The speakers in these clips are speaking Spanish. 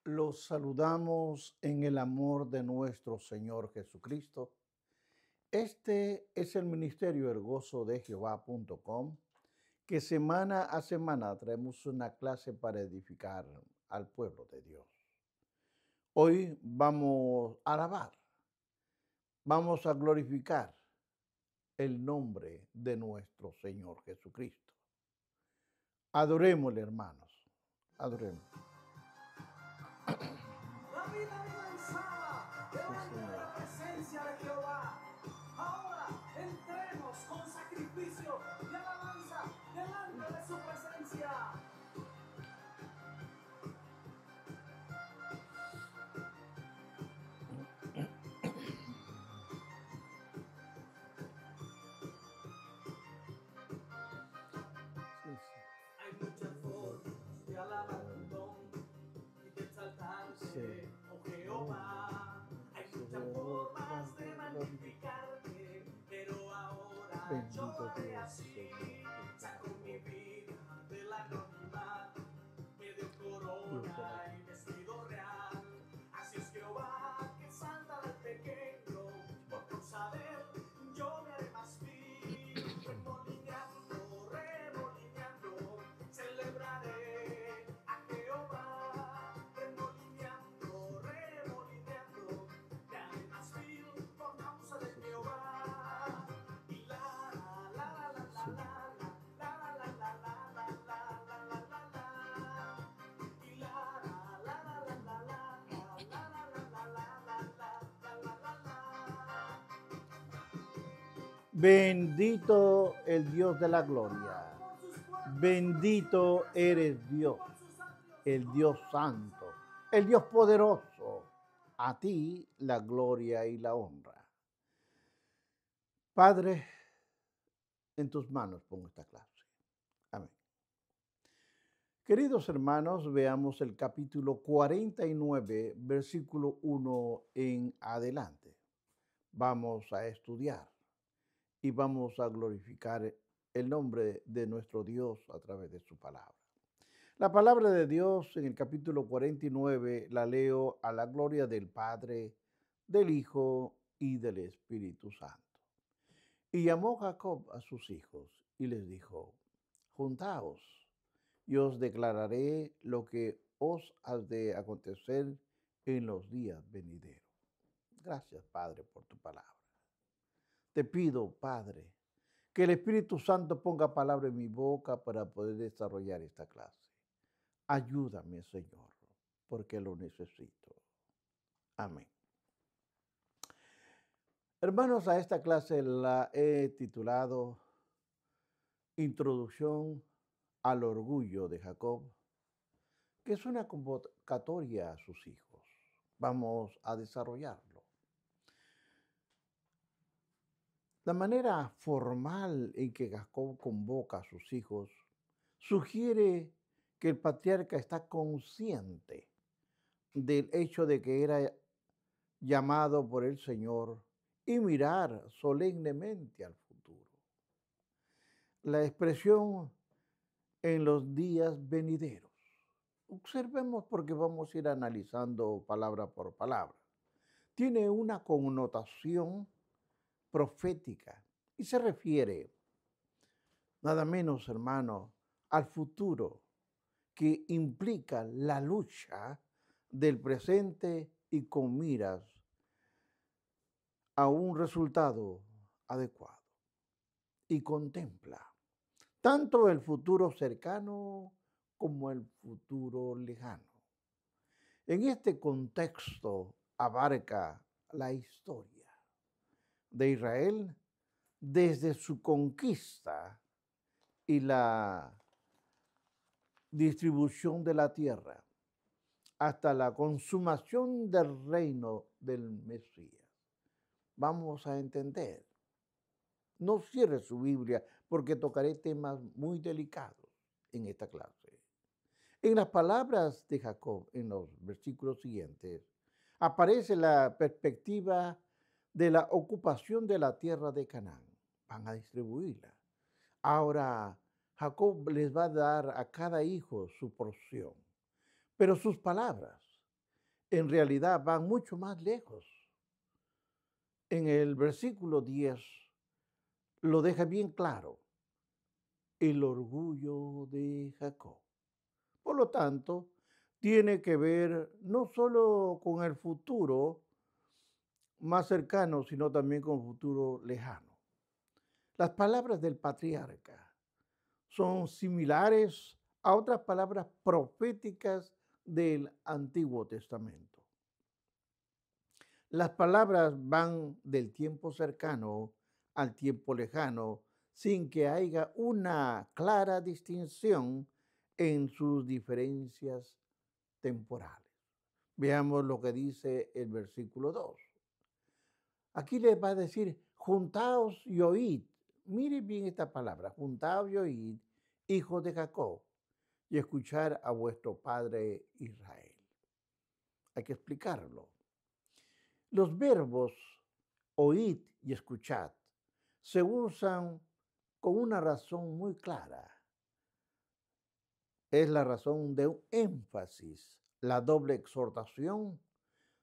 Los saludamos en el amor de nuestro Señor Jesucristo. Este es el ministerio elgozodejehová.com, que semana a semana traemos una clase para edificar al pueblo de Dios. Hoy vamos a alabar, vamos a glorificar el nombre de nuestro Señor Jesucristo. Adorémosle, hermanos, adoremos. David lanzaba delante de la presencia de Jehová. Ahora entremos con sacrificio y alabanza delante de su presencia. Hay muchas formas de alabar tu nombre y de exaltarte, oh Jehová. Hay muchas formas de magnificarte, pero ahora yo lo haré así. Saco mi vida del anonimato, me dio corona y vestido real. Así es Jehová que salta del pequeño, por causa de él yo me haré más vil. Remolineando, remolineando, celebraré a Jehová. Remolineando, remolineando, me haré más vil por causa de Jehová. Y la la la la la la la la la la la la la la la la. Y la la la la la la la la la la la la la la. Bendito el Dios de la gloria. Bendito eres Dios, el Dios santo, el Dios poderoso. A ti la gloria y la honra. Padre, en tus manos pongo esta clase. Amén. Queridos hermanos, veamos el capítulo 49, versículo 1 en adelante. Vamos a estudiar y vamos a glorificar el nombre de nuestro Dios a través de su palabra. La palabra de Dios en el capítulo 49 la leo a la gloria del Padre, del Hijo y del Espíritu Santo. Y llamó Jacob a sus hijos y les dijo: juntaos y os declararé lo que os ha de acontecer en los días venideros. Gracias, Padre, por tu palabra. Te pido, Padre, que el Espíritu Santo ponga palabra en mi boca para poder desarrollar esta clase. Ayúdame, Señor, porque lo necesito. Amén. Hermanos, a esta clase la he titulado Introducción al orgullo de Jacob, que es una convocatoria a sus hijos. Vamos a desarrollarlo. La manera formal en que Jacob convoca a sus hijos sugiere que el patriarca está consciente del hecho de que era llamado por el Señor y mirar solemnemente al futuro. La expresión en los días venideros. Observemos porque vamos a ir analizando palabra por palabra. Tiene una connotación profética y se refiere nada menos, hermano, al futuro, que implica la lucha del presente y con miras a un resultado adecuado. Y contempla tanto el futuro cercano como el futuro lejano. En este contexto abarca la historia de Israel desde su conquista y la distribución de la tierra hasta la consumación del reino del Mesías. Vamos a entender. No cierre su Biblia porque tocaré temas muy delicados en esta clase. En las palabras de Jacob, en los versículos siguientes, aparece la perspectiva de la ocupación de la tierra de Canaán. Van a distribuirla. Ahora, Jacob les va a dar a cada hijo su porción. Pero sus palabras en realidad van mucho más lejos. En el versículo 10 lo deja bien claro, el orgullo de Jacob. Por lo tanto, tiene que ver no solo con el futuro más cercano, sino también con el futuro lejano. Las palabras del patriarca son similares a otras palabras proféticas del Antiguo Testamento. Las palabras van del tiempo cercano al tiempo lejano sin que haya una clara distinción en sus diferencias temporales. Veamos lo que dice el versículo 2. Aquí les va a decir, juntaos y oíd. Miren bien esta palabra, juntaos y oíd, hijos de Jacob, y escuchar a vuestro padre Israel. Hay que explicarlo. Los verbos oíd y escuchad se usan con una razón muy clara. Es la razón de un énfasis, la doble exhortación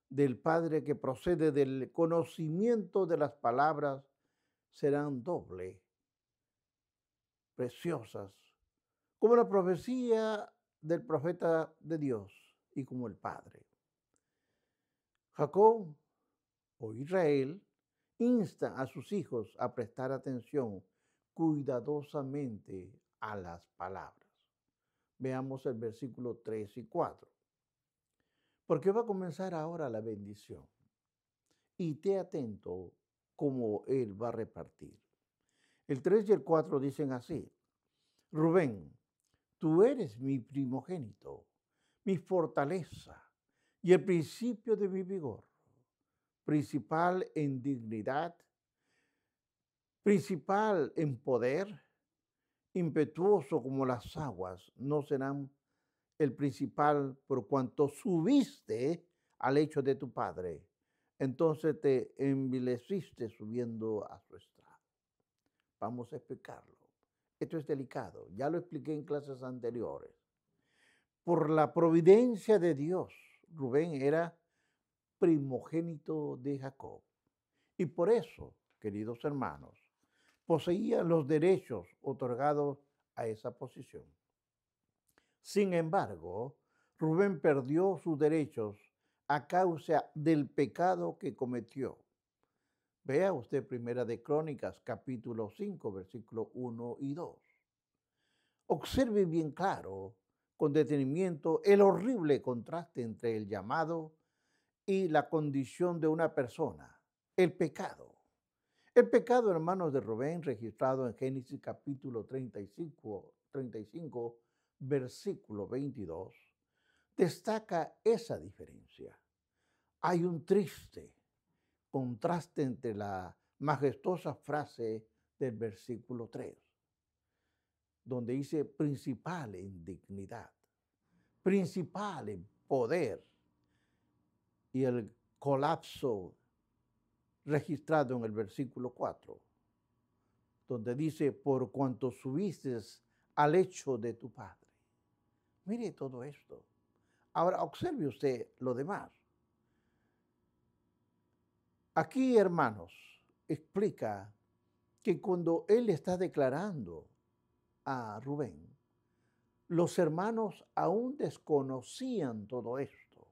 del Padre que procede del conocimiento de las palabras serán doble, preciosas, como la profecía del profeta de Dios y como el Padre. Jacob o Israel insta a sus hijos a prestar atención cuidadosamente a las palabras. Veamos el versículo 3 y 4. Porque va a comenzar ahora la bendición. Y te atento como él va a repartir. El 3 y el 4 dicen así. Rubén, tú eres mi primogénito, mi fortaleza y el principio de mi vigor, principal en dignidad, principal en poder, impetuoso como las aguas, no serán el principal por cuanto subiste al lecho de tu padre. Entonces te envileciste subiendo a su estrado. Vamos a explicarlo. Esto es delicado, ya lo expliqué en clases anteriores. Por la providencia de Dios, Rubén era primogénito de Jacob. Y por eso, queridos hermanos, poseía los derechos otorgados a esa posición. Sin embargo, Rubén perdió sus derechos a causa del pecado que cometió. Vea usted Primera de Crónicas, capítulo 5, versículos 1 y 2. Observe bien claro, con detenimiento, el horrible contraste entre el llamado y la condición de una persona, el pecado. El pecado, hermanos de Rubén, registrado en Génesis capítulo 35, versículo 22, destaca esa diferencia. Hay un triste contraste entre la majestuosa frase del versículo 3, donde dice principal en dignidad, principal en poder, y el colapso registrado en el versículo 4, donde dice, por cuanto subiste al lecho de tu padre. Mire todo esto. Ahora observe usted lo demás. Aquí, hermanos, explica que cuando él está declarando a Rubén, los hermanos aún desconocían todo esto,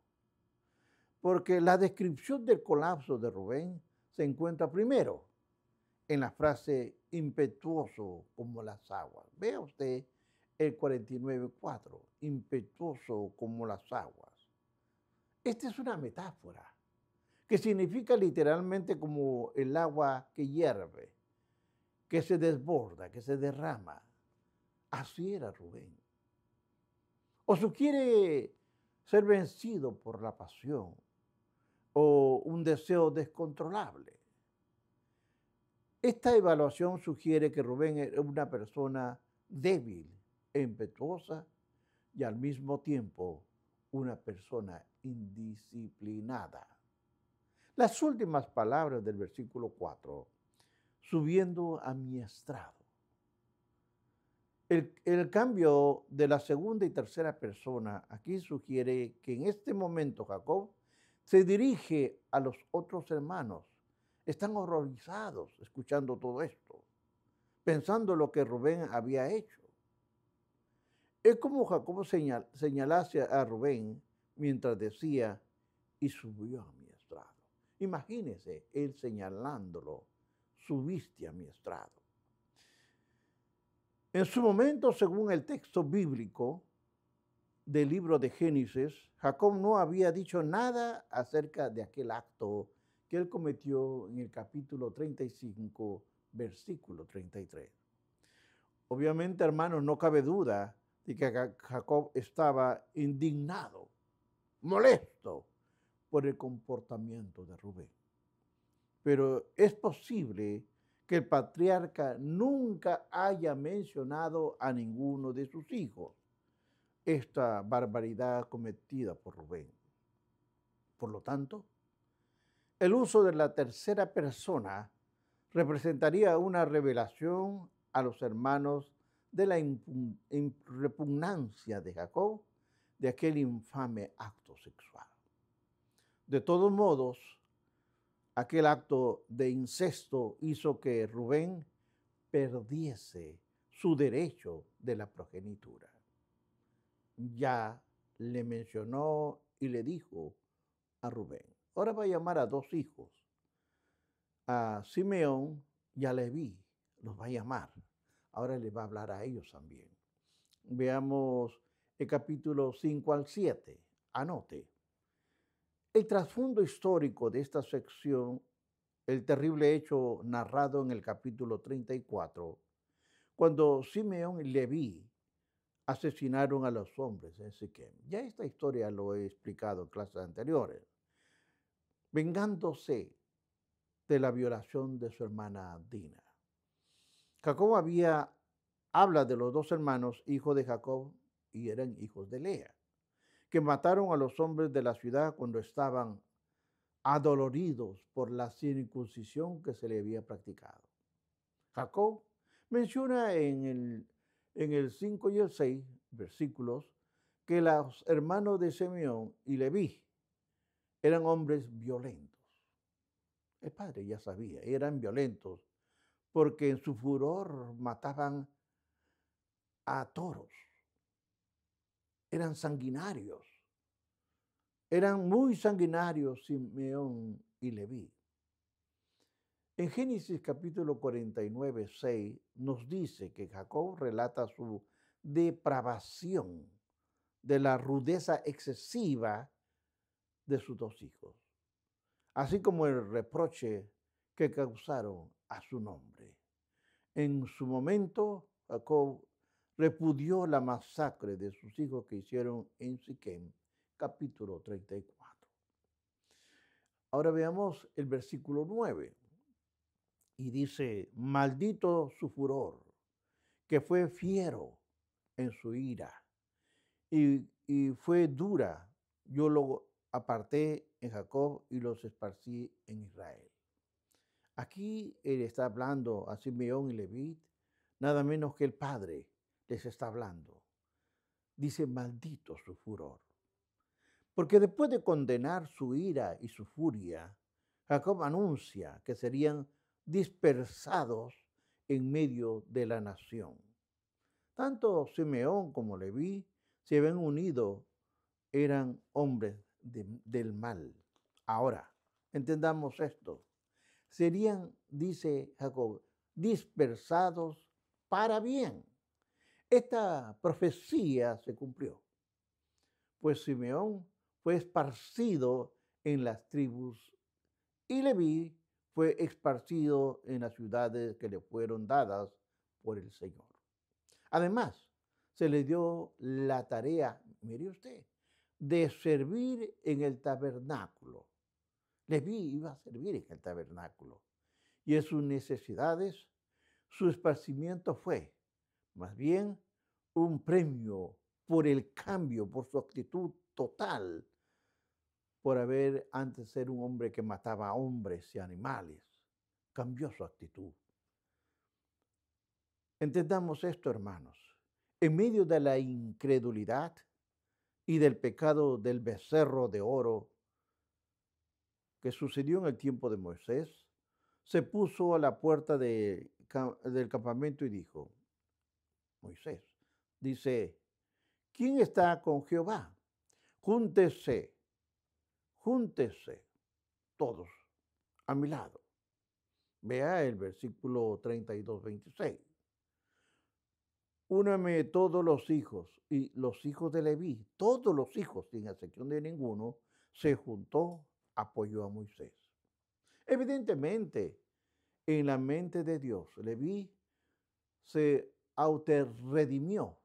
porque la descripción del colapso de Rubén se encuentra primero en la frase impetuoso como las aguas. Vea usted el 49:4, impetuoso como las aguas. Esta es una metáfora que significa literalmente como el agua que hierve, que se desborda, que se derrama. Así era Rubén. O sugiere ser vencido por la pasión o un deseo descontrolable. Esta evaluación sugiere que Rubén era una persona débil, impetuosa y al mismo tiempo una persona indisciplinada. Las últimas palabras del versículo 4, subiendo a mi estrado. El cambio de la segunda y tercera persona aquí sugiere que en este momento Jacob Se dirige a los otros hermanos. Están horrorizados escuchando todo esto, pensando lo que Rubén había hecho. Es como Jacob señalase a Rubén mientras decía, y subió a mi estrado. Imagínese él señalándolo, subiste a mi estrado. En su momento, según el texto bíblico del libro de Génesis, Jacob no había dicho nada acerca de aquel acto que él cometió en el capítulo 35, versículo 33. Obviamente, hermanos, no cabe duda de que Jacob estaba indignado, molesto por el comportamiento de Rubén. Pero es posible que el patriarca nunca haya mencionado a ninguno de sus hijos esta barbaridad cometida por Rubén. Por lo tanto, el uso de la tercera persona representaría una revelación a los hermanos de la repugnancia de Jacob de aquel infame acto sexual. De todos modos, aquel acto de incesto hizo que Rubén perdiese su derecho de la progenitura. Ya le mencionó y le dijo a Rubén. Ahora va a llamar a dos hijos, a Simeón y a Leví, los va a llamar. Ahora le va a hablar a ellos también. Veamos el capítulo 5 al 7. Anote. El trasfondo histórico de esta sección, el terrible hecho narrado en el capítulo 34, cuando Simeón y Leví asesinaron a los hombres en Siquem. Ya esta historia lo he explicado en clases anteriores. Vengándose de la violación de su hermana Dina. Jacob habla de los dos hermanos, hijos de Jacob, y eran hijos de Lea, que mataron a los hombres de la ciudad cuando estaban adoloridos por la circuncisión que se le había practicado. Jacob menciona en el 5 y el 6 versículos que los hermanos de Simeón y Leví eran hombres violentos. El padre ya sabía, eran violentos porque en su furor mataban a toros. Eran sanguinarios. Eran muy sanguinarios Simeón y Leví. En Génesis capítulo 49, 6 nos dice que Jacob relata su depravación de la rudeza excesiva de sus dos hijos, así como el reproche que causaron a su nombre. En su momento, Jacob repudió la masacre de sus hijos que hicieron en Siquem, capítulo 34. Ahora veamos el versículo 9. Y dice, maldito su furor, que fue fiero en su ira, y fue dura. Yo lo aparté en Jacob y los esparcí en Israel. Aquí él está hablando a Simeón y Leví, nada menos que el Padre les está hablando. Dice, maldito su furor. Porque después de condenar su ira y su furia, Jacob anuncia que serían dispersados en medio de la nación. Tanto Simeón como Leví se habían unido, eran hombres del mal. Ahora, entendamos esto. Serían, dice Jacob, dispersados para bien. Esta profecía se cumplió, pues Simeón fue esparcido en las tribus y Leví fue esparcido en las ciudades que le fueron dadas por el Señor. Además, se le dio la tarea, mire usted, de servir en el tabernáculo. Leví iba a servir en el tabernáculo. Y en sus necesidades, su esparcimiento fue, más bien, un premio por el cambio, por su actitud total, por haber antes ser un hombre que mataba a hombres y animales. Cambió su actitud. Entendamos esto, hermanos. En medio de la incredulidad y del pecado del becerro de oro, que sucedió en el tiempo de Moisés, se puso a la puerta del campamento y dijo, Moisés, dice, ¿quién está con Jehová? Júntese, júntese todos a mi lado. Vea el versículo 32-26. Úname todos los hijos, y los hijos de Leví, todos los hijos, sin excepción de ninguno, se juntó, apoyó a Moisés. Evidentemente, en la mente de Dios, Leví se autorredimió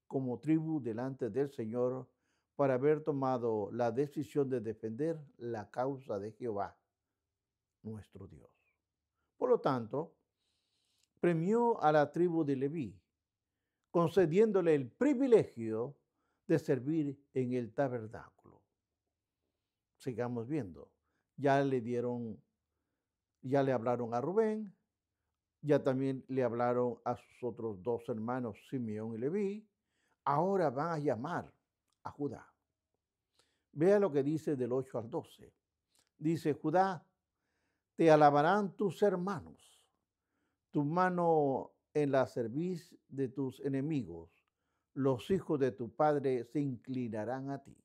como tribu delante del Señor para haber tomado la decisión de defender la causa de Jehová, nuestro Dios. Por lo tanto, premió a la tribu de Leví, concediéndole el privilegio de servir en el tabernáculo. Sigamos viendo. Ya le hablaron a Rubén, ya también le hablaron a sus otros dos hermanos, Simeón y Leví. Ahora van a llamar a Judá. Vea lo que dice del 8 al 12. Dice, Judá, te alabarán tus hermanos, tu mano en la cerviz de tus enemigos, los hijos de tu padre se inclinarán a ti.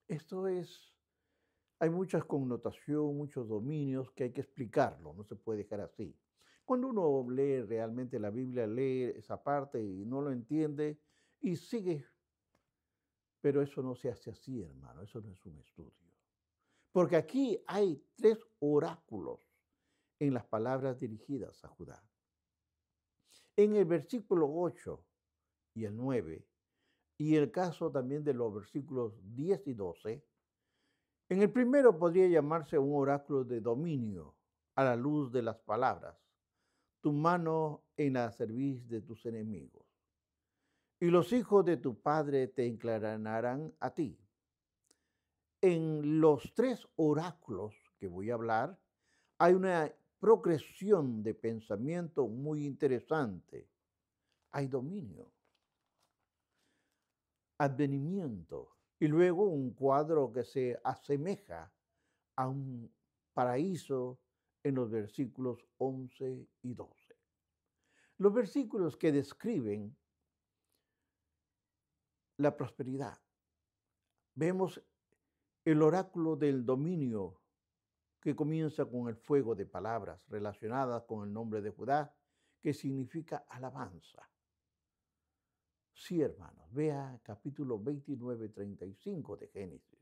Esto hay muchas connotaciones, muchos dominios que hay que explicarlo, no se puede dejar así. Cuando uno lee realmente la Biblia, lee esa parte y no lo entiende y sigue. Pero eso no se hace así, hermano, eso no es un estudio. Porque aquí hay 3 oráculos en las palabras dirigidas a Judá. En el versículo 8 y el 9, y el caso también de los versículos 10 y 12, en el primero podría llamarse un oráculo de dominio a la luz de las palabras, tu mano en la cerviz de tus enemigos, y los hijos de tu padre te inclinarán a ti. En los 3 oráculos que voy a hablar, hay una progresión de pensamiento muy interesante. Hay dominio, advenimiento y luego un cuadro que se asemeja a un paraíso en los versículos 11 y 12. Los versículos que describen la prosperidad. Vemos el oráculo del dominio que comienza con el fuego de palabras relacionadas con el nombre de Judá, que significa alabanza. Sí, hermanos, vea capítulo 29, 35 de Génesis.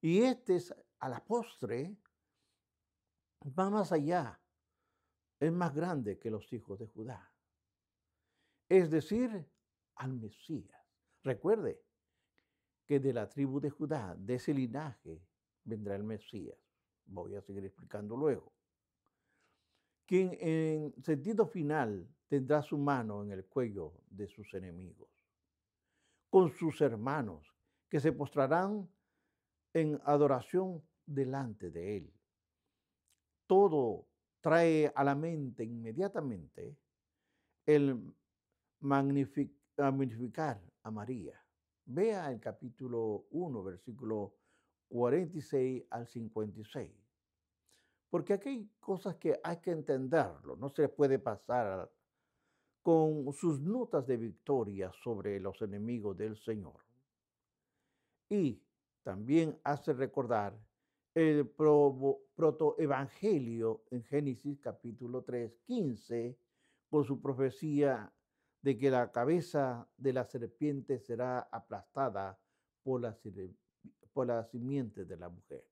Y es a la postre, va más allá, es más grande que los hijos de Judá. Es decir, al Mesías. Recuerde que de la tribu de Judá, de ese linaje, vendrá el Mesías. Voy a seguir explicando luego. Quien en sentido final tendrá su mano en el cuello de sus enemigos, con sus hermanos, que se postrarán en adoración delante de él. Todo trae a la mente inmediatamente el magnificar a María. Vea el capítulo 1, versículo 46 al 56. Porque aquí hay cosas que hay que entenderlo, no se puede pasar con sus notas de victoria sobre los enemigos del Señor. Y también hace recordar el protoevangelio en Génesis capítulo 3, 15, con su profecía de que la cabeza de la serpiente será aplastada por la simiente de la mujer.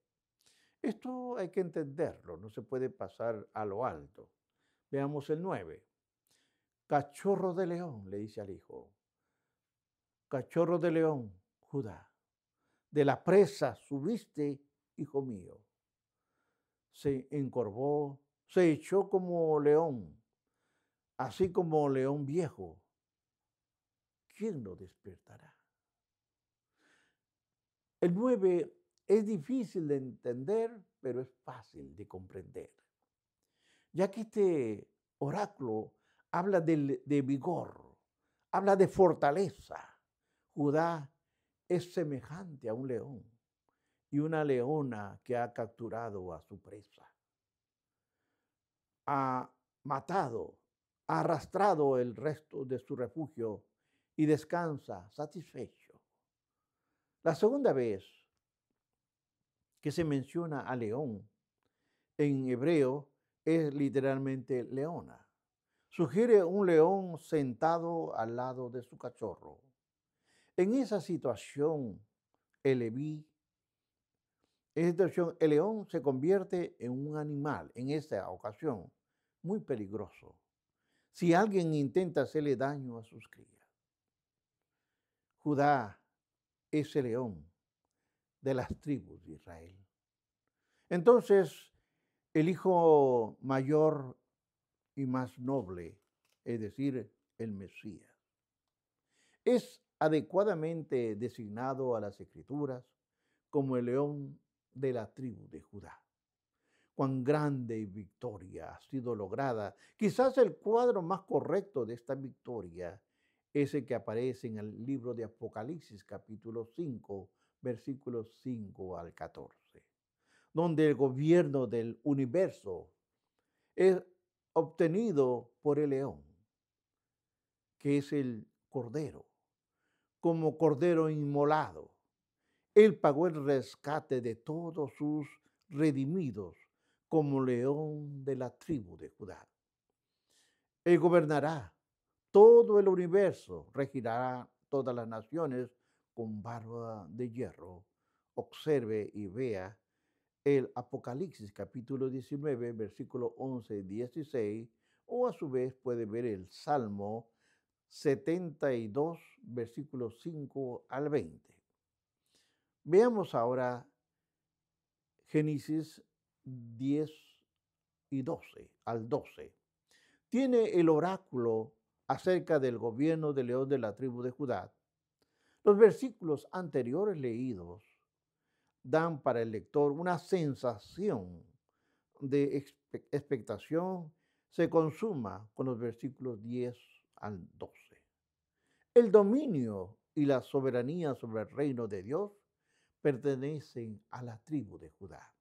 Esto hay que entenderlo, no se puede pasar a lo alto. Veamos el 9. Cachorro de león, le dice al hijo. Cachorro de león, Judá. De la presa subiste, hijo mío. Se encorvó, se echó como león, así como león viejo. ¿Quién lo despertará? El 9 es difícil de entender, pero es fácil de comprender. Ya que este oráculo habla de vigor, habla de fortaleza. Judá es semejante a un león y una leona que ha capturado a su presa. Ha matado, ha arrastrado el resto de su refugio y descansa satisfecho. La segunda vez que se menciona a león en hebreo es literalmente leona. Sugiere un león sentado al lado de su cachorro. En esa situación, el leví, el león se convierte en un animal, en esta ocasión, muy peligroso, si alguien intenta hacerle daño a sus crías. Judá es el león de las tribus de Israel. Entonces, el hijo mayor y más noble, es decir, el Mesías, es adecuadamente designado a las Escrituras como el león de la tribu de Judá. Cuán grande victoria ha sido lograda. Quizás el cuadro más correcto de esta victoria es el que aparece en el libro de Apocalipsis, capítulo 5, versículos 5 al 14, donde el gobierno del universo es obtenido por el león, que es el cordero, como cordero inmolado. Él pagó el rescate de todos sus redimidos como león de la tribu de Judá. Él gobernará todo el universo, regirá todas las naciones con barba de hierro. Observe y vea el Apocalipsis capítulo 19, versículo 11 y 16, o a su vez puede ver el Salmo 72, versículos 5 al 20. Veamos ahora Génesis 10 y 12 al 12. Tiene el oráculo acerca del gobierno del león de la tribu de Judá. Los versículos anteriores leídos dan para el lector una sensación de expectación. Se consuma con los versículos 10 al 12. El dominio y la soberanía sobre el reino de Dios pertenecen a la tribu de Judá.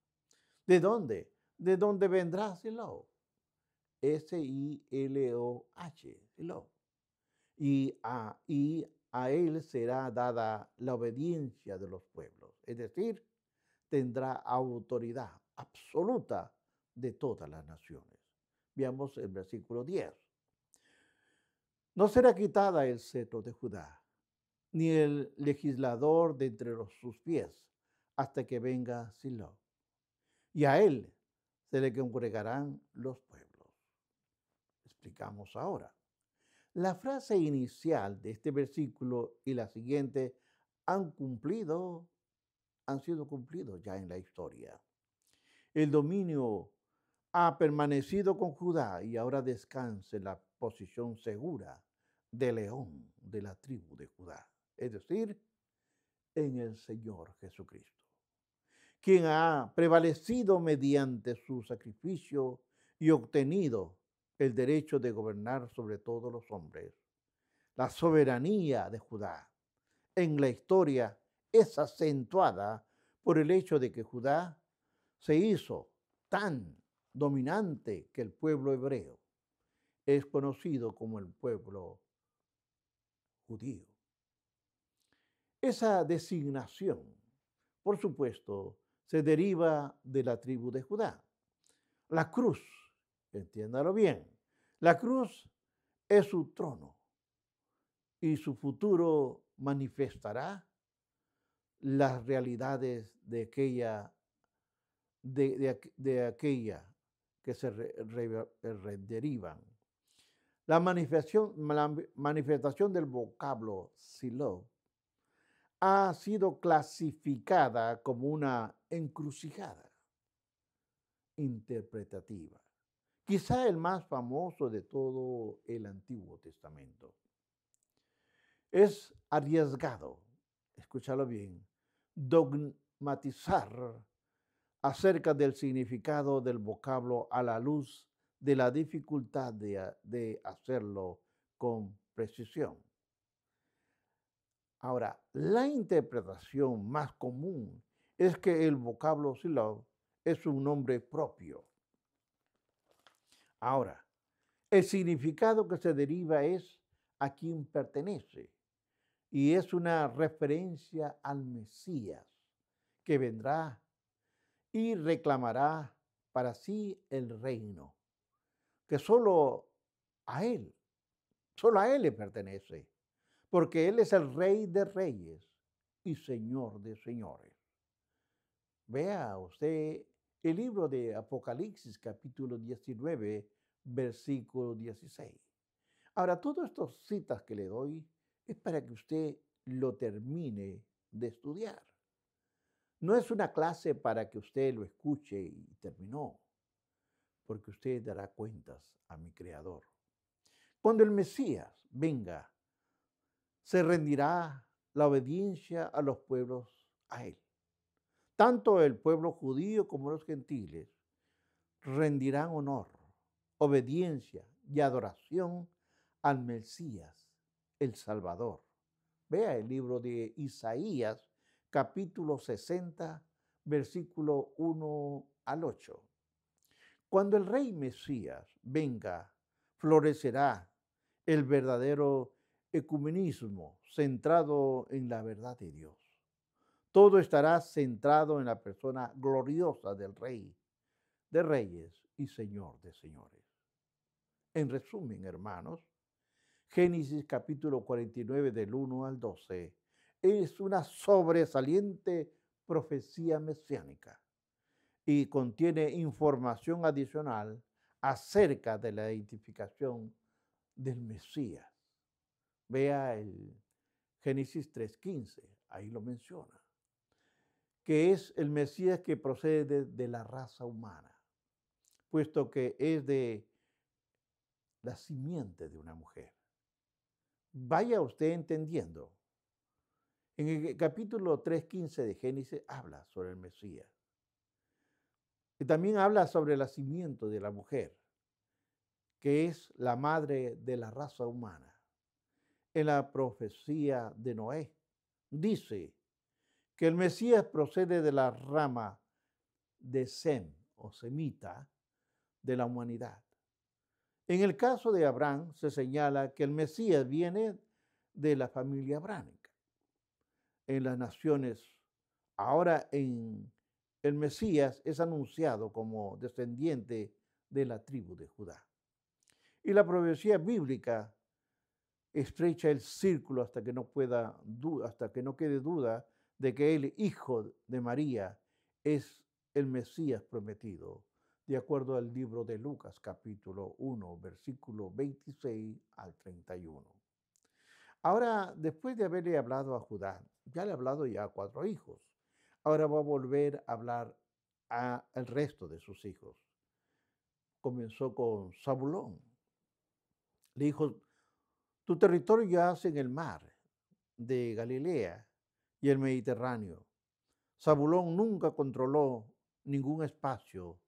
¿De dónde? De dónde vendrá Silo. S-I-L-O-H, Silo. Y a él será dada la obediencia de los pueblos. Es decir, tendrá autoridad absoluta de todas las naciones. Veamos el versículo 10. No será quitada el cetro de Judá, ni el legislador de entre sus pies, hasta que venga Silo. Y a él se le congregarán los pueblos. Explicamos ahora. La frase inicial de este versículo y la siguiente han sido cumplidos ya en la historia. El dominio ha permanecido con Judá y ahora descansa en la posición segura de león de la tribu de Judá, es decir, en el Señor Jesucristo, quien ha prevalecido mediante su sacrificio y obtenido el derecho de gobernar sobre todos los hombres. La soberanía de Judá en la historia es acentuada por el hecho de que Judá se hizo tan dominante que el pueblo hebreo es conocido como el pueblo judío. Esa designación, por supuesto, se deriva de la tribu de Judá. La cruz, entiéndalo bien, la cruz es su trono y su futuro manifestará las realidades de aquella que se derivan. La manifestación del vocablo Silo ha sido clasificada como una encrucijada interpretativa, quizá el más famoso de todo el Antiguo Testamento. Es arriesgado, escúchalo bien, dogmatizar acerca del significado del vocablo a la luz de la dificultad de hacerlo con precisión. Ahora, la interpretación más común es que el vocablo Shiloh es un nombre propio. Ahora, el significado que se deriva es a quien pertenece y es una referencia al Mesías que vendrá y reclamará para sí el reino, que solo a Él le pertenece, porque Él es el Rey de Reyes y Señor de Señores. Vea usted el libro de Apocalipsis, capítulo 19, versículo 16. Ahora, todas estas citas que le doy es para que usted lo termine de estudiar. No es una clase para que usted lo escuche y terminó, porque usted dará cuentas a mi Creador. Cuando el Mesías venga, se rendirá la obediencia a los pueblos a Él. Tanto el pueblo judío como los gentiles rendirán honor, obediencia y adoración al Mesías, el Salvador. Vea el libro de Isaías, capítulo 60, versículo 1 al 8. Cuando el rey Mesías venga, florecerá el verdadero ecumenismo centrado en la verdad de Dios. Todo estará centrado en la persona gloriosa del Rey de Reyes y Señor de Señores. En resumen, hermanos, Génesis capítulo 49 del 1 al 12 es una sobresaliente profecía mesiánica y contiene información adicional acerca de la identificación del Mesías. Vea el Génesis 3:15, ahí lo menciona, que es el Mesías que procede de la raza humana, puesto que es de la simiente de una mujer. Vaya usted entendiendo. En el capítulo 3:15 de Génesis habla sobre el Mesías. Y también habla sobre el nacimiento de la mujer, que es la madre de la raza humana. En la profecía de Noé dice que el Mesías procede de la rama de Sem o semita de la humanidad. En el caso de Abraham se señala que el Mesías viene de la familia abrámica. En las naciones, ahora en el Mesías es anunciado como descendiente de la tribu de Judá. Y la profecía bíblica estrecha el círculo hasta que no quede duda de que el hijo de María es el Mesías prometido, de acuerdo al libro de Lucas, capítulo 1, versículo 26 al 31. Ahora, después de haberle hablado a Judá, ya le ha hablado ya a 4 hijos. Ahora va a volver a hablar al resto de sus hijos. Comenzó con Zabulón. Le dijo, tu territorio yace en el mar de Galilea y el Mediterráneo. Zabulón nunca controló ningún espacio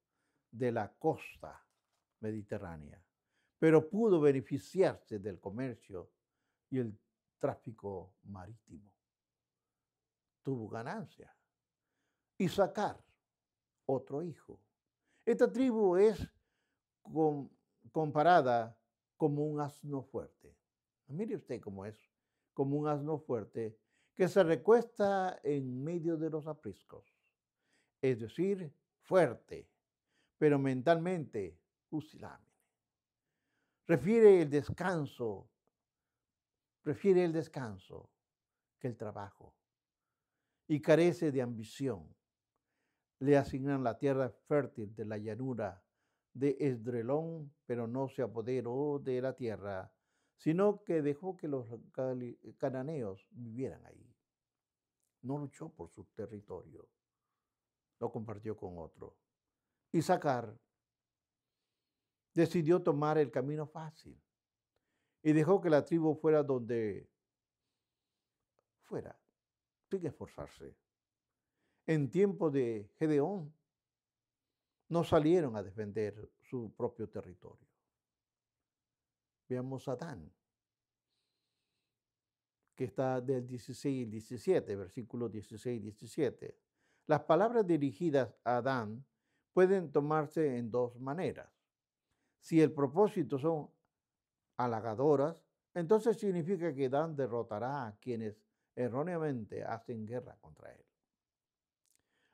de la costa mediterránea, pero pudo beneficiarse del comercio y el tráfico marítimo. Tuvo ganancia. Isaacar, otro hijo. Esta tribu es comparada como un asno fuerte. Mire usted cómo es, como un asno fuerte que se recuesta en medio de los apriscos, es decir, fuerte, pero mentalmente pusilánime. Prefiere el descanso que el trabajo y carece de ambición. Le asignan la tierra fértil de la llanura de Esdrelón, pero no se apoderó de la tierra, sino que dejó que los cananeos vivieran ahí. No luchó por su territorio, lo compartió con otro. Isaacar decidió tomar el camino fácil y dejó que la tribu fuera donde fuera, sin esforzarse. En tiempo de Gedeón, no salieron a defender su propio territorio. Veamos a Dan, que está del 16 y 17, versículos 16 y 17. Las palabras dirigidas a Adán pueden tomarse en dos maneras. Si el propósito son halagadoras, entonces significa que Adán derrotará a quienes erróneamente hacen guerra contra él.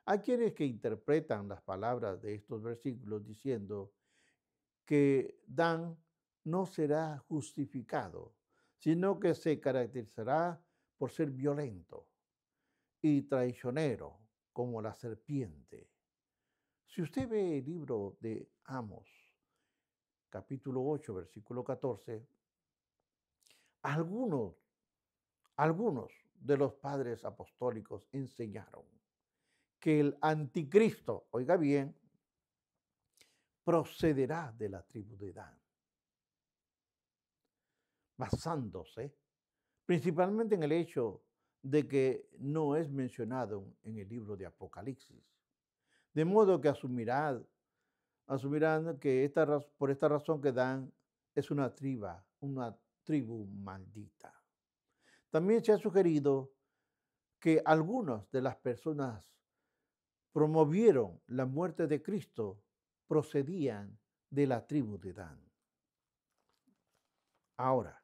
Hay quienes que interpretan las palabras de estos versículos diciendo que Dan no será justificado, sino que se caracterizará por ser violento y traicionero como la serpiente. Si usted ve el libro de Amos, capítulo 8, versículo 14, algunos, algunos de los padres apostólicos enseñaron que el anticristo, oiga bien, procederá de la tribu de Dan, basándose principalmente en el hecho de que no es mencionado en el libro de Apocalipsis. De modo que asumirán que por esta razón que Dan es una tribu maldita. También se ha sugerido que algunas de las personas promovieron la muerte de Cristo procedían de la tribu de Dan. Ahora,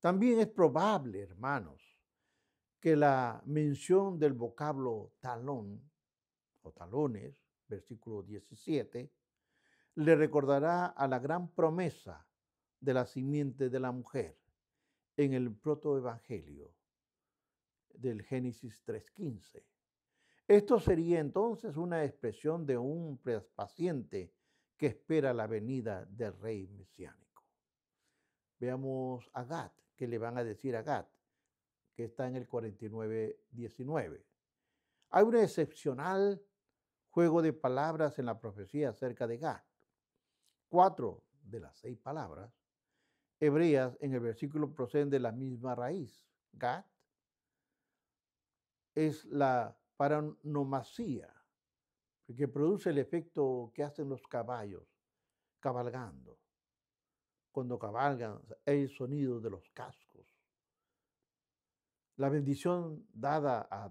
también es probable, hermanos, que la mención del vocablo talón o talones, versículo 17, le recordará a la gran promesa de la simiente de la mujer en el protoevangelio del Génesis 3:15. Esto sería entonces una expresión de un paciente que espera la venida del rey mesiánico. Veamos a Gad, que le van a decir a Gad, que está en el 49:19. Hay un excepcional juego de palabras en la profecía acerca de Gad. 4 de las 6 palabras hebreas en el versículo proceden de la misma raíz. Gad es la paronomasía, que produce el efecto que hacen los caballos cabalgando. Cuando cabalgan, el sonido de los cascos. La bendición dada a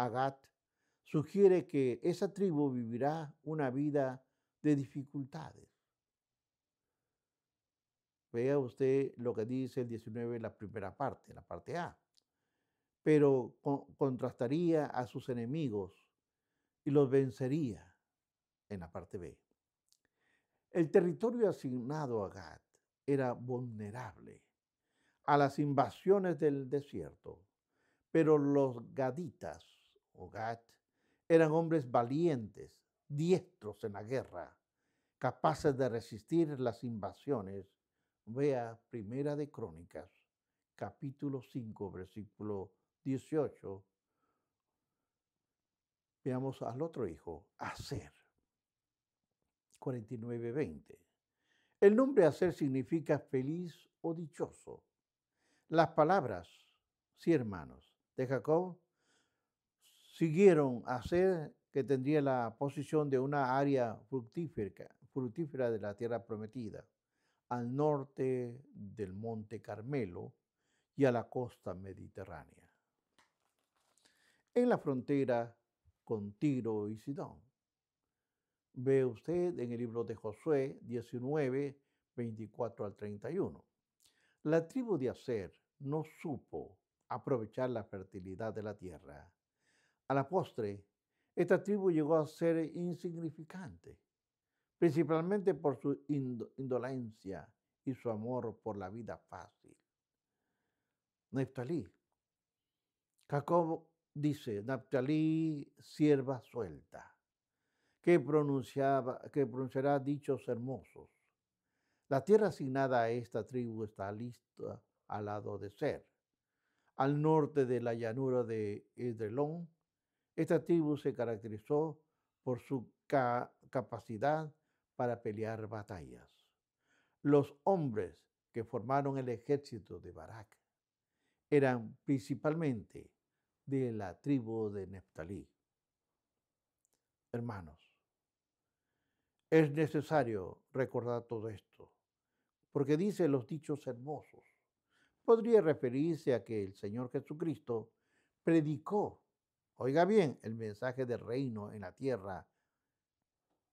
Gad, sugiere que esa tribu vivirá una vida de dificultades. Vea usted lo que dice el 19, la primera parte, la parte A. Pero contrastaría a sus enemigos y los vencería en la parte B. El territorio asignado a Gad era vulnerable a las invasiones del desierto, pero los gaditas o Gad eran hombres valientes, diestros en la guerra, capaces de resistir las invasiones. Vea Primera de Crónicas, capítulo 5, versículo 18. Veamos al otro hijo, Aser, 49:20. El nombre Aser significa feliz o dichoso. Las palabras, sí hermanos, de Jacob siguieron a Aser, que tendría la posición de una área fructífera de la tierra prometida, al norte del monte Carmelo y a la costa mediterránea, en la frontera con Tiro y Sidón. Ve usted en el libro de Josué 19, 24 al 31. La tribu de Aser no supo aprovechar la fertilidad de la tierra. A la postre, esta tribu llegó a ser insignificante, principalmente por su indolencia y su amor por la vida fácil. Neftalí. Jacob dice, Neftalí, sierva suelta, que pronunciará dichos hermosos. La tierra asignada a esta tribu está lista al lado de Ser. Al norte de la llanura de Edrelón, esta tribu se caracterizó por su capacidad para pelear batallas. Los hombres que formaron el ejército de Barak eran principalmente de la tribu de Neftalí. Hermanos, es necesario recordar todo esto, porque dice los dichos hermosos. Podría referirse a que el Señor Jesucristo predicó Oiga bien, el mensaje del reino en la tierra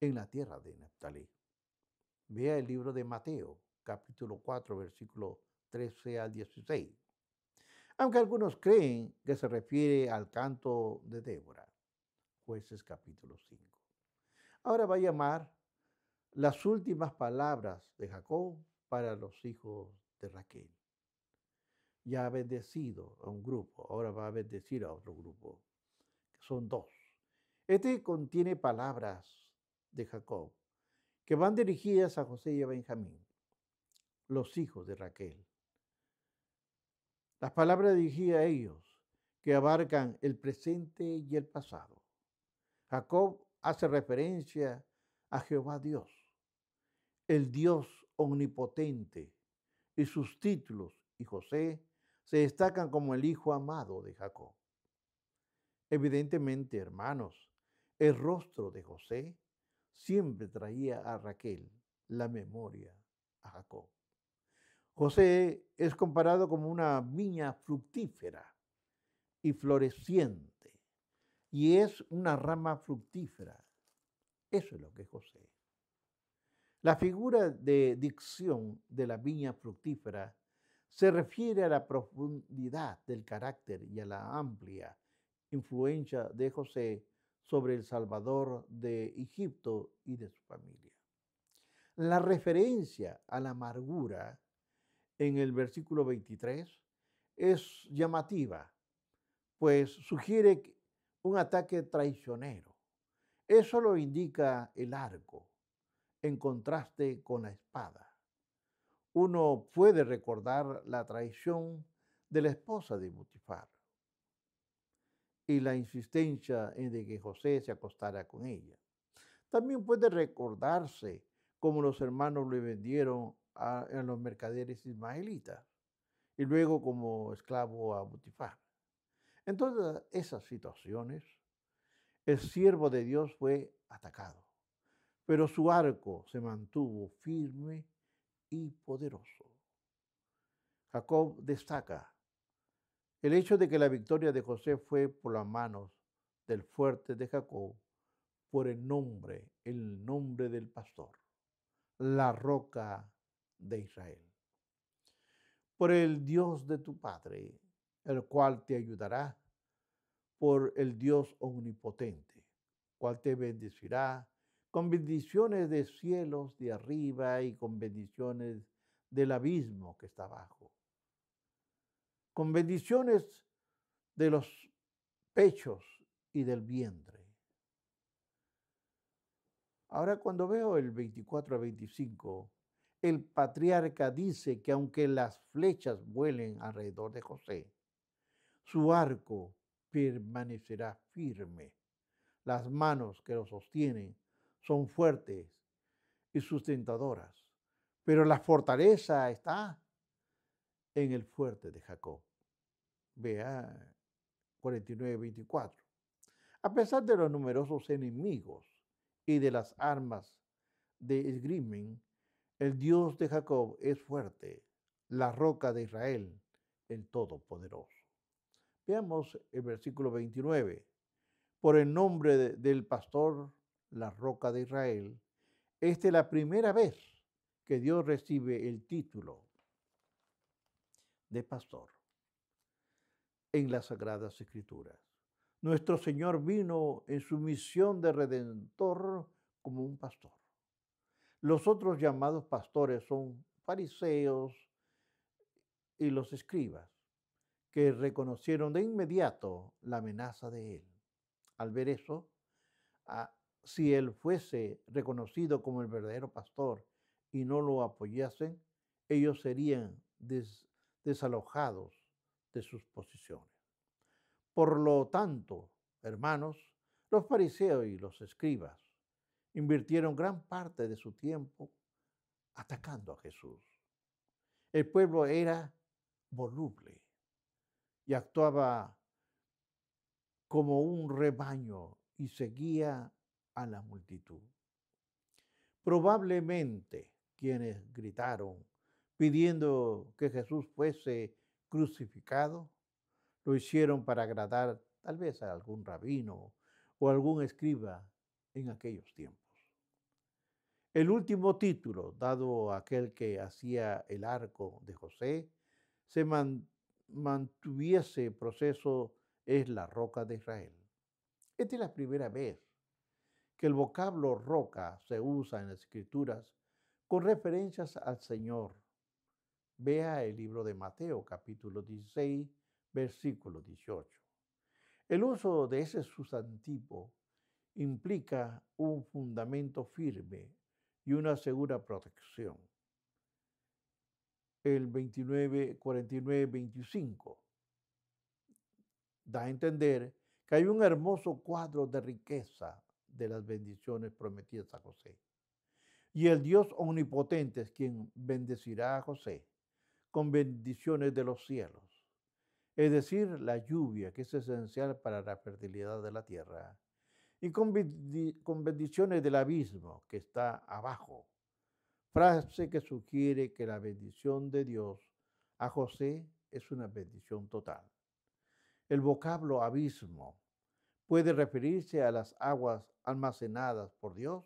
de Neftalí. Vea el libro de Mateo, capítulo 4, versículo 13 al 16. Aunque algunos creen que se refiere al canto de Débora, Jueces capítulo 5. Ahora va a llamar las últimas palabras de Jacob para los hijos de Raquel. Ya ha bendecido a un grupo, ahora va a bendecir a otro grupo, que son dos. Este contiene palabras de Jacob que van dirigidas a José y a Benjamín, los hijos de Raquel. Las palabras dirigidas a ellos que abarcan el presente y el pasado. Jacob hace referencia a Jehová Dios, el Dios omnipotente, y sus títulos, y José se destacan como el hijo amado de Jacob. Evidentemente, hermanos, el rostro de José siempre traía a Raquel la memoria a Jacob. José es comparado como una viña fructífera y floreciente, y es una rama fructífera. Eso es lo que es José. La figura de dicción de la viña fructífera se refiere a la profundidad del carácter y a la amplia influencia de José sobre el Salvador de Egipto y de su familia. La referencia a la amargura en el versículo 23 es llamativa, pues sugiere un ataque traicionero. Eso lo indica el arco, en contraste con la espada. Uno puede recordar la traición de la esposa de Potifar y la insistencia en de que José se acostara con ella. También puede recordarse cómo los hermanos le vendieron a los mercaderes ismaelitas y luego como esclavo a Potifar. En todas esas situaciones, el siervo de Dios fue atacado, pero su arco se mantuvo firme y poderoso. Jacob destaca el hecho de que la victoria de José fue por las manos del fuerte de Jacob, por el nombre del pastor, la roca de Israel. Por el Dios de tu Padre, el cual te ayudará, por el Dios omnipotente, cual te bendecirá con bendiciones de cielos de arriba y con bendiciones del abismo que está abajo, con bendiciones de los pechos y del vientre. Ahora cuando veo el 24 a 25, el patriarca dice que aunque las flechas vuelen alrededor de José, su arco permanecerá firme. Las manos que lo sostienen son fuertes y sustentadoras, pero la fortaleza está en el fuerte de Jacob. Vea 49-24. A pesar de los numerosos enemigos y de las armas de esgrimen, el Dios de Jacob es fuerte, la roca de Israel, el Todopoderoso. Veamos el versículo 29. Por el nombre del pastor, la roca de Israel, esta es la primera vez que Dios recibe el título de pastor en las Sagradas Escrituras. Nuestro Señor vino en su misión de redentor como un pastor. Los otros llamados pastores son fariseos y los escribas, que reconocieron de inmediato la amenaza de él. Al ver eso, si él fuese reconocido como el verdadero pastor y no lo apoyasen, ellos serían desalojados de sus posiciones. Por lo tanto, hermanos, los fariseos y los escribas invirtieron gran parte de su tiempo atacando a Jesús. El pueblo era voluble y actuaba como un rebaño y seguía a la multitud. Probablemente quienes gritaron pidiendo que Jesús fuese crucificado, lo hicieron para agradar tal vez a algún rabino o algún escriba en aquellos tiempos. El último título dado a aquel que hacía el arco de José se mantuviese proceso es la roca de Israel. Esta es la primera vez que el vocablo roca se usa en las escrituras con referencias al Señor. Vea el libro de Mateo, capítulo 16, versículo 18. El uso de ese sustantivo implica un fundamento firme y una segura protección. El 29, 49, 25 da a entender que hay un hermoso cuadro de riqueza de las bendiciones prometidas a José. Y el Dios omnipotente es quien bendecirá a José con bendiciones de los cielos, es decir, la lluvia que es esencial para la fertilidad de la tierra, y con bendiciones del abismo que está abajo, frase que sugiere que la bendición de Dios a José es una bendición total. El vocablo abismo puede referirse a las aguas almacenadas por Dios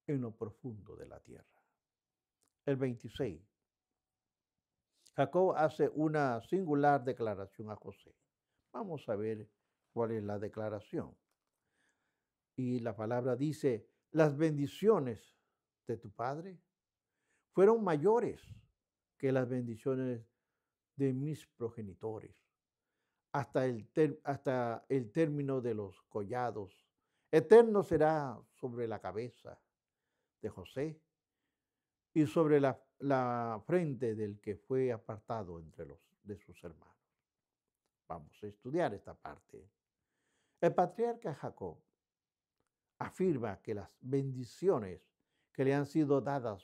en lo profundo de la tierra. El 26. Jacob hace una singular declaración a José. Vamos a ver cuál es la declaración. Y la palabra dice, las bendiciones de tu padre fueron mayores que las bendiciones de mis progenitores, hasta el término de los collados. Eterno será sobre la cabeza de José y sobre la frente del que fue apartado entre los de sus hermanos. Vamos a estudiar esta parte. El patriarca Jacob afirma que las bendiciones que le han sido dadas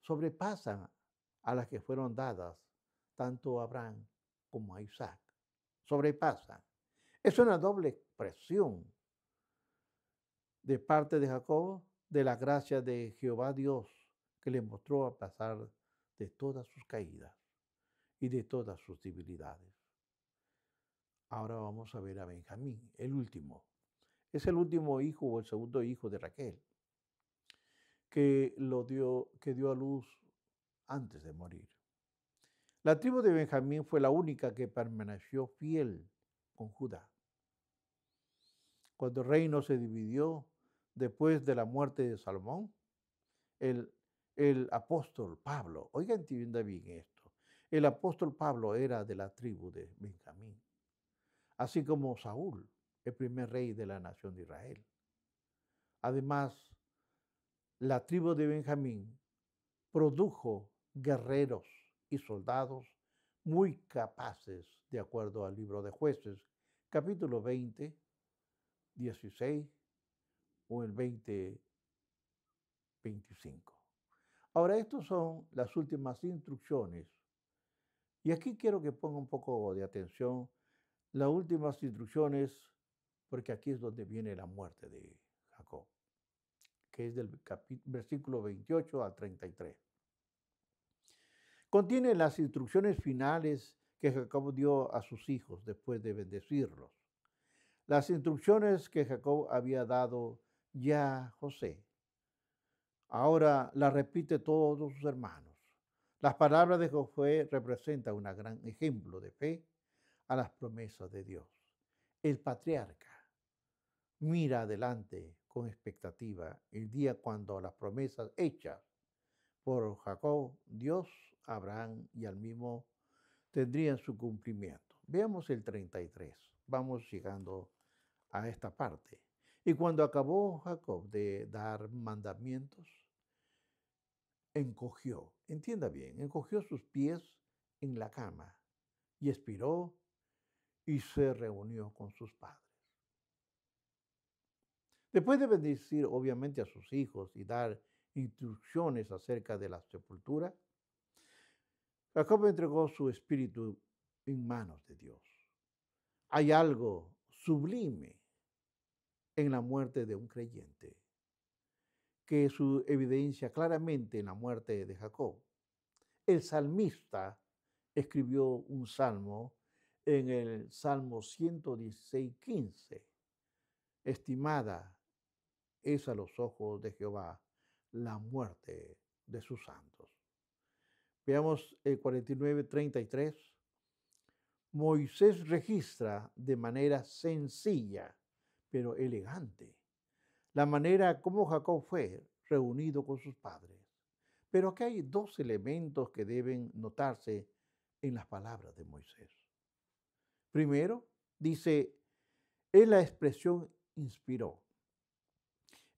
sobrepasan a las que fueron dadas tanto a Abraham como a Isaac. Sobrepasan. Es una doble expresión de parte de Jacob de la gracia de Jehová Dios que le mostró a pesar de todas sus caídas y de todas sus debilidades. Ahora vamos a ver a Benjamín, el último. Es el último hijo o el segundo hijo de Raquel, que dio a luz antes de morir. La tribu de Benjamín fue la única que permaneció fiel con Judá. Cuando el reino se dividió después de la muerte de Salomón, el apóstol Pablo, oiga, entienda bien esto, el apóstol Pablo era de la tribu de Benjamín, así como Saúl, el primer rey de la nación de Israel. Además, la tribu de Benjamín produjo guerreros y soldados muy capaces, de acuerdo al libro de Jueces, capítulo 20, 16 o el 20, 25. Ahora, estas son las últimas instrucciones. Y aquí quiero que ponga un poco de atención las últimas instrucciones, porque aquí es donde viene la muerte de Jacob, que es del versículo 28 al 33. Contiene las instrucciones finales que Jacob dio a sus hijos después de bendecirlos. Las instrucciones que Jacob había dado ya a José. Ahora las repite todos sus hermanos. Las palabras de Josué representan un gran ejemplo de fe a las promesas de Dios. El patriarca mira adelante con expectativa el día cuando las promesas hechas por Jacob, Dios, Abraham y al mismo tendrían su cumplimiento. Veamos el 33. Vamos llegando a esta parte. Y cuando acabó Jacob de dar mandamientos, encogió, entienda bien, encogió sus pies en la cama y expiró y se reunió con sus padres. Después de bendecir obviamente a sus hijos y dar instrucciones acerca de la sepultura, Jacob entregó su espíritu en manos de Dios. Hay algo sublime en la muerte de un creyente, que su evidencia claramente en la muerte de Jacob. El salmista escribió un salmo en el Salmo 116:15. Estimada es a los ojos de Jehová la muerte de sus santos. Veamos el 49:33. Moisés registra de manera sencilla, pero elegante, la manera como Jacob fue reunido con sus padres. Pero aquí hay dos elementos que deben notarse en las palabras de Moisés. Primero, dice, en la expresión inspiró.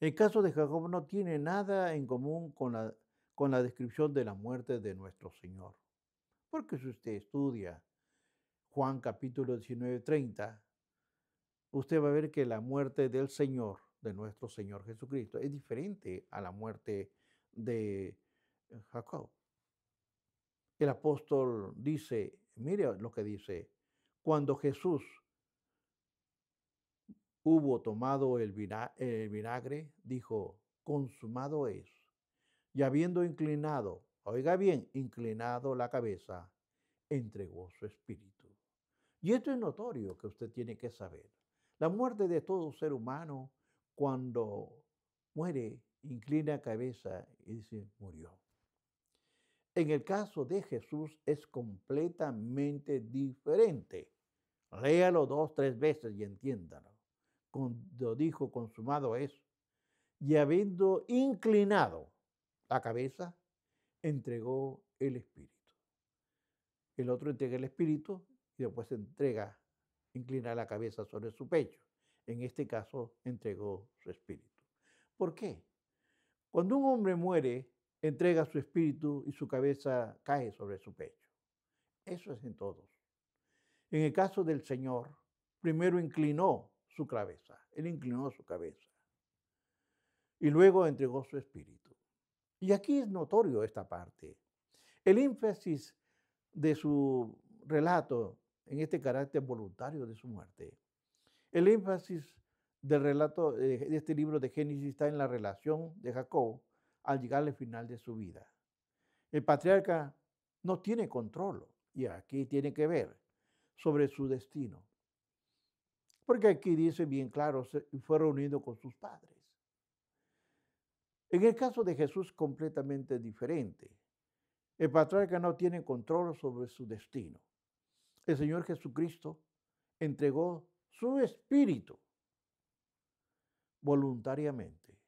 El caso de Jacob no tiene nada en común con la descripción de la muerte de nuestro Señor. Porque si usted estudia Juan capítulo 19:30, usted va a ver que la muerte del Señor, de nuestro Señor Jesucristo, es diferente a la muerte de Jacob. El apóstol dice, mire lo que dice, cuando Jesús hubo tomado el vinagre, dijo, consumado es. Y habiendo inclinado, oiga bien, inclinado la cabeza, entregó su espíritu. Y esto es notorio que usted tiene que saber. La muerte de todo ser humano, cuando muere, inclina cabeza y dice, murió. En el caso de Jesús es completamente diferente. Léalo 2, 3 veces y entiéndalo. Cuando dijo consumado es, y habiendo inclinado la cabeza, entregó el espíritu. El otro entrega el espíritu y después inclina la cabeza sobre su pecho. En este caso, entregó su espíritu. ¿Por qué? Cuando un hombre muere, entrega su espíritu y su cabeza cae sobre su pecho. Eso es en todos. En el caso del Señor, primero inclinó su cabeza. Él inclinó su cabeza. Y luego entregó su espíritu. Y aquí es notorio esta parte. El énfasis de su relato en este carácter voluntario de su muerte. El énfasis del relato de este libro de Génesis está en la relación de Jacob al llegar al final de su vida. El patriarca no tiene control, y aquí tiene que ver, sobre su destino. Porque aquí dice bien claro, fue reunido con sus padres. En el caso de Jesús, completamente diferente. El patriarca no tiene control sobre su destino. El Señor Jesucristo entregó su espíritu voluntariamente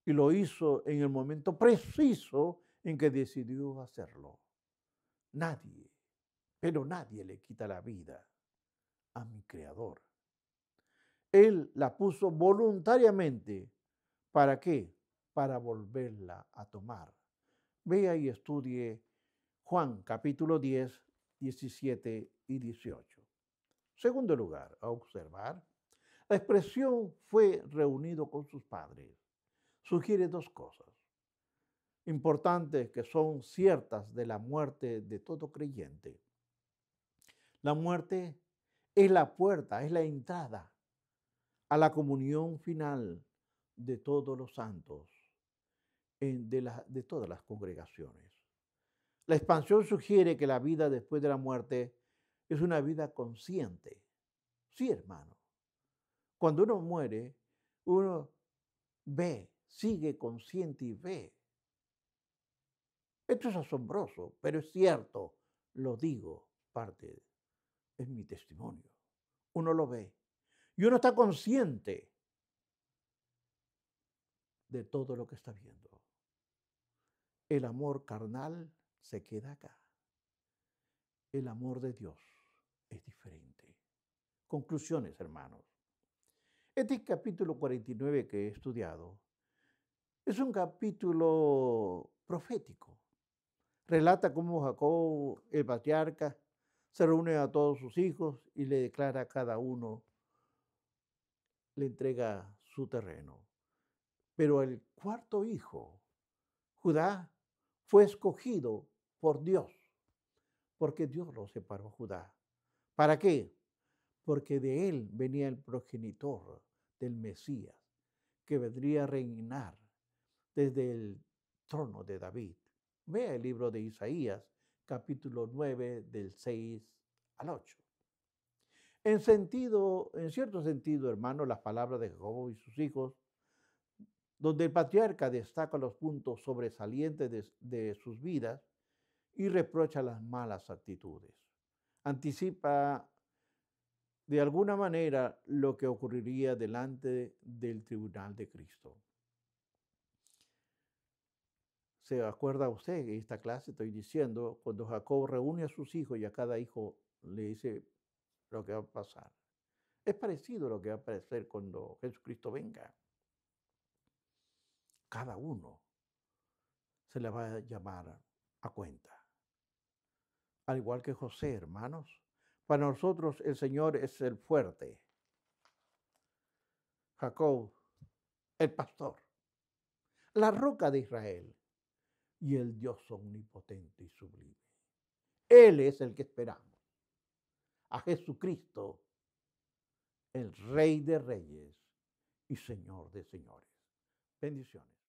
y lo hizo en el momento preciso en que decidió hacerlo. Nadie, pero nadie le quita la vida a mi Creador. Él la puso voluntariamente. ¿Para qué? Para volverla a tomar. Vea y estudie Juan capítulo 10, 17 y 18. Segundo lugar, a observar, la expresión fue reunido con sus padres. Sugiere dos cosas importantes que son ciertas de la muerte de todo creyente. La muerte es la puerta, es la entrada a la comunión final de todos los santos, de todas las congregaciones. La expansión sugiere que la vida después de la muerte es una vida consciente. Sí, hermano. Cuando uno muere, uno ve, sigue consciente y ve. Esto es asombroso, pero es cierto. Lo digo, es mi testimonio. Uno lo ve. Y uno está consciente de todo lo que está viendo. El amor carnal se queda acá. El amor de Dios es diferente. Conclusiones, hermanos. Este capítulo 49 que he estudiado es un capítulo profético. Relata cómo Jacob, el patriarca, se reúne a todos sus hijos y le declara a cada uno, le entrega su terreno. Pero el cuarto hijo, Judá, fue escogido por Dios, porque Dios lo separó a Judá. ¿Para qué? Porque de él venía el progenitor del Mesías, que vendría a reinar desde el trono de David. Vea el libro de Isaías, capítulo 9, del 6 al 8. En cierto sentido, hermano, las palabras de Jacob y sus hijos, donde el patriarca destaca los puntos sobresalientes de sus vidas y reprocha las malas actitudes. Anticipa de alguna manera lo que ocurriría delante del tribunal de Cristo. ¿Se acuerda usted? En esta clase estoy diciendo, cuando Jacob reúne a sus hijos y a cada hijo le dice lo que va a pasar. Es parecido a lo que va a aparecer cuando Jesucristo venga. Cada uno se le va a llamar a cuenta. Al igual que José, hermanos. Para nosotros el Señor es el fuerte. Jacob, el pastor. La roca de Israel y el Dios omnipotente y sublime. Él es el que esperamos. A Jesucristo, el Rey de Reyes y Señor de Señores. Bendiciones.